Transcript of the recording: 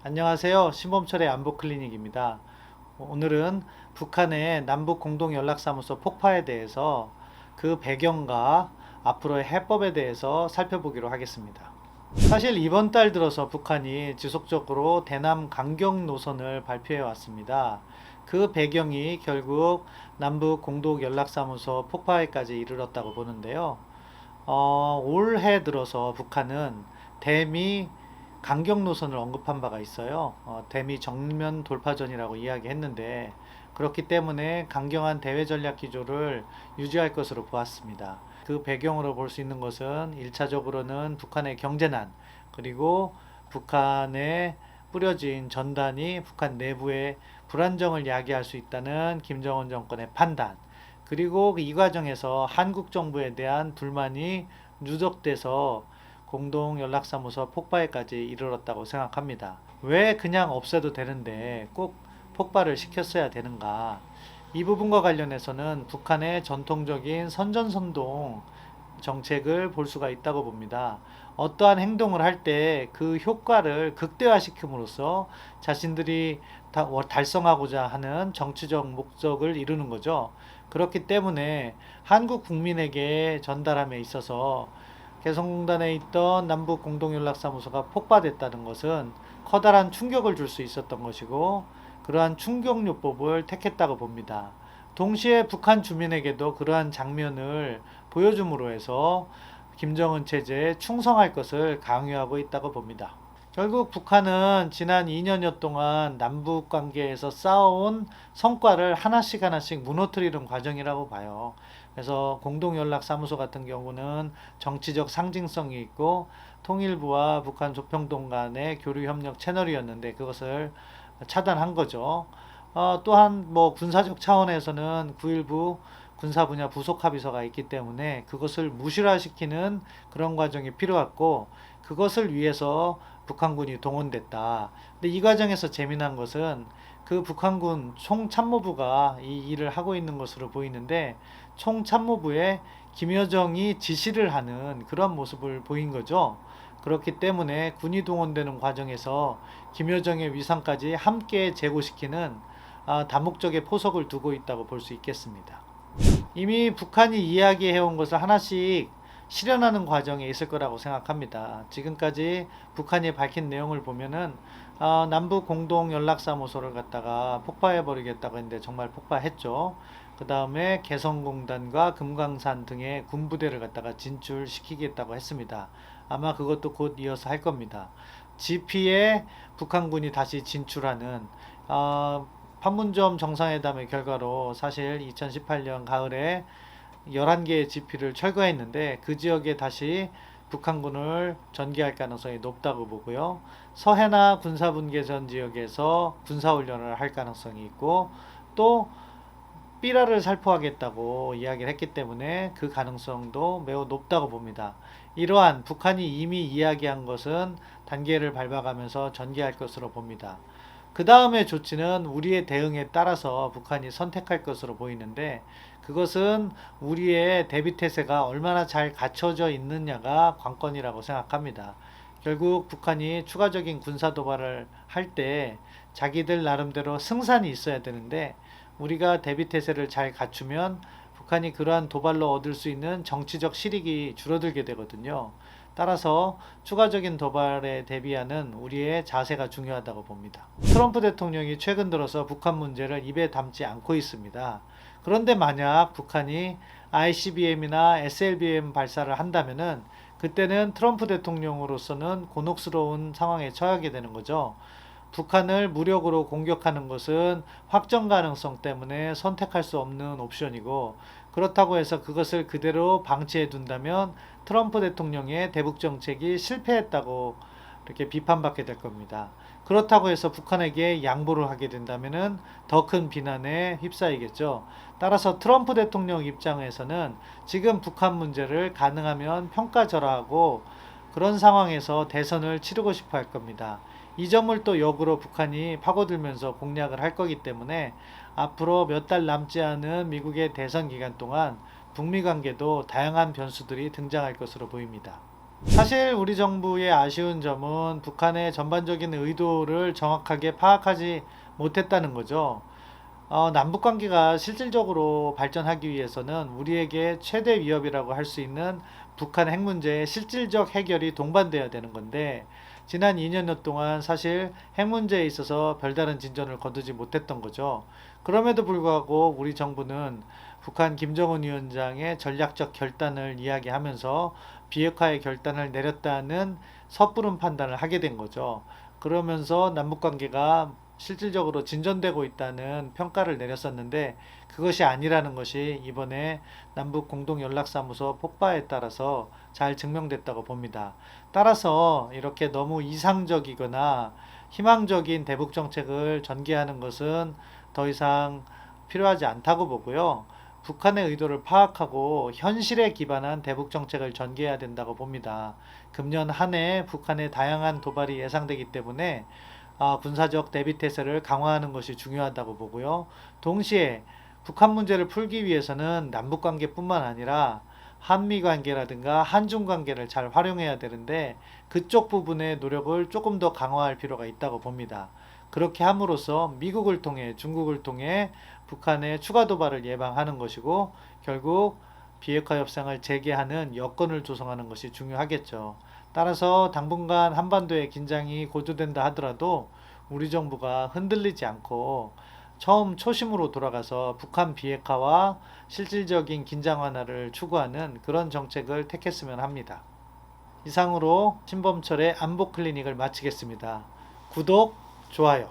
안녕하세요. 신범철의 안보클리닉입니다. 오늘은 북한의 남북공동연락사무소 폭파에 대해서 그 배경과 앞으로의 해법에 대해서 살펴보기로 하겠습니다. 사실 이번 달 들어서 북한이 지속적으로 대남 강경 노선을 발표해 왔습니다. 그 배경이 결국 남북공동연락사무소 폭파에까지 이르렀다고 보는데요. 올해 들어서 북한은 대미 강경 노선을 언급한 바가 있어요. 대미 정면 돌파전이라고 이야기했는데 그렇기 때문에 강경한 대외 전략 기조를 유지할 것으로 보았습니다. 그 배경으로 볼 수 있는 것은 1차적으로는 북한의 경제난, 그리고 북한에 뿌려진 전단이 북한 내부의 불안정을 야기할 수 있다는 김정은 정권의 판단, 그리고 이 과정에서 한국 정부에 대한 불만이 누적돼서 공동연락사무소 폭발까지 이르렀다고 생각합니다. 왜 그냥 없애도 되는데 꼭 폭발을 시켰어야 되는가? 이 부분과 관련해서는 북한의 전통적인 선전선동 정책을 볼 수가 있다고 봅니다. 어떠한 행동을 할 때 그 효과를 극대화시킴으로써 자신들이 달성하고자 하는 정치적 목적을 이루는 거죠. 그렇기 때문에 한국 국민에게 전달함에 있어서 개성공단에 있던 남북 공동연락사무소가 폭파됐다는 것은 커다란 충격을 줄 수 있었던 것이고, 그러한 충격요법을 택했다고 봅니다. 동시에 북한 주민에게도 그러한 장면을 보여줌으로 해서 김정은 체제에 충성할 것을 강요하고 있다고 봅니다. 결국 북한은 지난 2년여 동안 남북 관계에서 쌓아온 성과를 하나씩 하나씩 무너뜨리는 과정이라고 봐요. 그래서 공동연락사무소 같은 경우는 정치적 상징성이 있고 통일부와 북한 조평동 간의 교류협력 채널이었는데 그것을 차단한 거죠. 또한 뭐 군사적 차원에서는 9.19 군사 분야 부속 합의서가 있기 때문에 그것을 무실화시키는 그런 과정이 필요했고, 그것을 위해서 북한군이 동원됐다. 근데 이 과정에서 재미난 것은 그 북한군 총참모부가 이 일을 하고 있는 것으로 보이는데, 총참모부에 김여정이 지시를 하는 그런 모습을 보인 거죠. 그렇기 때문에 군이 동원되는 과정에서 김여정의 위상까지 함께 제고시키는 다목적의 포석을 두고 있다고 볼 수 있겠습니다. 이미 북한이 이야기해온 것을 하나씩 실현하는 과정에 있을 거라고 생각합니다. 지금까지 북한이 밝힌 내용을 보면은 남북 공동 연락사무소를 갖다가 폭파해 버리겠다고 했는데 정말 폭파했죠. 그 다음에 개성공단과 금강산 등의 군부대를 갖다가 진출시키겠다고 했습니다. 아마 그것도 곧 이어서 할 겁니다. GP에 북한군이 다시 진출하는 판문점 정상회담의 결과로 사실 2018년 가을에 11개의 GP를 철거했는데 그 지역에 다시 북한군을 전개할 가능성이 높다고 보고요. 서해나 군사분계선 지역에서 군사훈련을 할 가능성이 있고, 또 삐라를 살포하겠다고 이야기를 했기 때문에 그 가능성도 매우 높다고 봅니다. 이러한 북한이 이미 이야기한 것은 단계를 밟아가면서 전개할 것으로 봅니다. 그 다음의 조치는 우리의 대응에 따라서 북한이 선택할 것으로 보이는데, 그것은 우리의 대비태세가 얼마나 잘 갖춰져 있느냐가 관건이라고 생각합니다. 결국 북한이 추가적인 군사 도발을 할 때 자기들 나름대로 승산이 있어야 되는데, 우리가 대비태세를 잘 갖추면 북한이 그러한 도발로 얻을 수 있는 정치적 실익이 줄어들게 되거든요. 따라서 추가적인 도발에 대비하는 우리의 자세가 중요하다고 봅니다. 트럼프 대통령이 최근 들어서 북한 문제를 입에 담지 않고 있습니다. 그런데 만약 북한이 ICBM이나 SLBM 발사를 한다면은 그때는 트럼프 대통령으로서는 곤혹스러운 상황에 처하게 되는 거죠. 북한을 무력으로 공격하는 것은 확정 가능성 때문에 선택할 수 없는 옵션이고, 그렇다고 해서 그것을 그대로 방치해 둔다면 트럼프 대통령의 대북 정책이 실패했다고 이렇게 비판받게 될 겁니다. 그렇다고 해서 북한에게 양보를 하게 된다면 더 큰 비난에 휩싸이겠죠. 따라서 트럼프 대통령 입장에서는 지금 북한 문제를 가능하면 평가절하하고 그런 상황에서 대선을 치르고 싶어 할 겁니다. 이 점을 또 역으로 북한이 파고들면서 공략을 할 거기 때문에 앞으로 몇 달 남지 않은 미국의 대선 기간 동안 북미 관계도 다양한 변수들이 등장할 것으로 보입니다. 사실 우리 정부의 아쉬운 점은 북한의 전반적인 의도를 정확하게 파악하지 못했다는 거죠. 남북 관계가 실질적으로 발전하기 위해서는 우리에게 최대 위협이라고 할 수 있는 북한 핵 문제의 실질적 해결이 동반돼야 되는 건데, 지난 2년여 동안 사실 핵 문제에 있어서 별다른 진전을 거두지 못했던 거죠. 그럼에도 불구하고 우리 정부는 북한 김정은 위원장의 전략적 결단을 이야기하면서 비핵화의 결단을 내렸다는 섣부른 판단을 하게 된 거죠. 그러면서 남북 관계가 실질적으로 진전되고 있다는 평가를 내렸었는데, 그것이 아니라는 것이 이번에 남북 공동연락사무소 폭파에 따라서 잘 증명됐다고 봅니다. 따라서 이렇게 너무 이상적이거나 희망적인 대북 정책을 전개하는 것은 더 이상 필요하지 않다고 보고요. 북한의 의도를 파악하고 현실에 기반한 대북 정책을 전개해야 된다고 봅니다. 금년 한 해 북한의 다양한 도발이 예상되기 때문에 군사적 대비태세를 강화하는 것이 중요하다고 보고요. 동시에 북한 문제를 풀기 위해서는 남북 관계뿐만 아니라 한미 관계라든가 한중 관계를 잘 활용해야 되는데, 그쪽 부분의 노력을 조금 더 강화할 필요가 있다고 봅니다. 그렇게 함으로써 미국을 통해 중국을 통해 북한의 추가 도발을 예방하는 것이고, 결국 비핵화 협상을 재개하는 여건을 조성하는 것이 중요하겠죠. 따라서 당분간 한반도의 긴장이 고조된다 하더라도 우리 정부가 흔들리지 않고 처음 초심으로 돌아가서 북한 비핵화와 실질적인 긴장 완화를 추구하는 그런 정책을 택했으면 합니다. 이상으로 신범철의 안보 클리닉을 마치겠습니다. 구독, 좋아요.